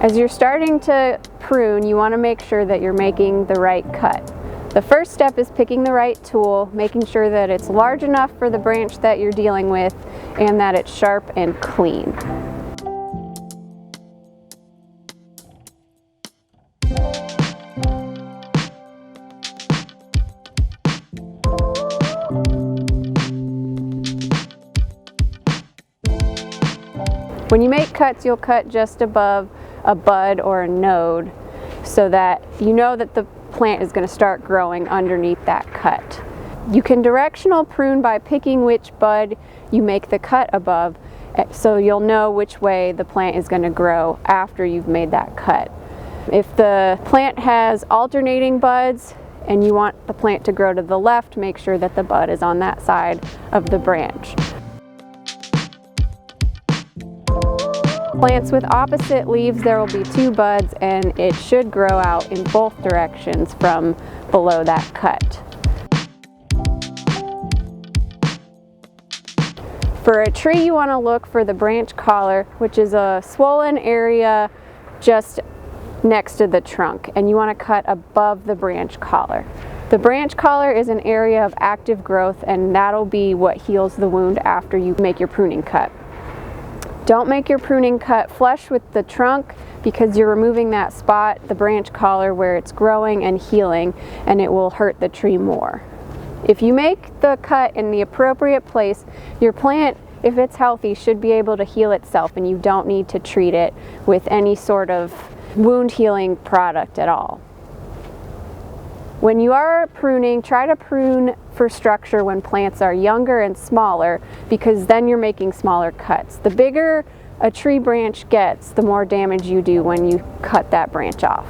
As you're starting to prune, you want to make sure that you're making the right cut. The first step is picking the right tool, making sure that it's large enough for the branch that you're dealing with and that it's sharp and clean. When you make cuts, you'll cut just above a bud or a node so that you know that the plant is going to start growing underneath that cut. You can directional prune by picking which bud you make the cut above, so you'll know which way the plant is going to grow after you've made that cut. If the plant has alternating buds and you want the plant to grow to the left, make sure that the bud is on that side of the branch. Plants with opposite leaves, there will be two buds and it should grow out in both directions from below that cut. For a tree, you want to look for the branch collar, which is a swollen area just next to the trunk, and you want to cut above the branch collar. The branch collar is an area of active growth, and that'll be what heals the wound after you make your pruning cut. Don't make your pruning cut flush with the trunk because you're removing that spot, the branch collar, where it's growing and healing, and it will hurt the tree more. If you make the cut in the appropriate place, your plant, if it's healthy, should be able to heal itself, and you don't need to treat it with any sort of wound healing product at all. When you are pruning, try to prune for structure when plants are younger and smaller, because then you're making smaller cuts. The bigger a tree branch gets, the more damage you do when you cut that branch off.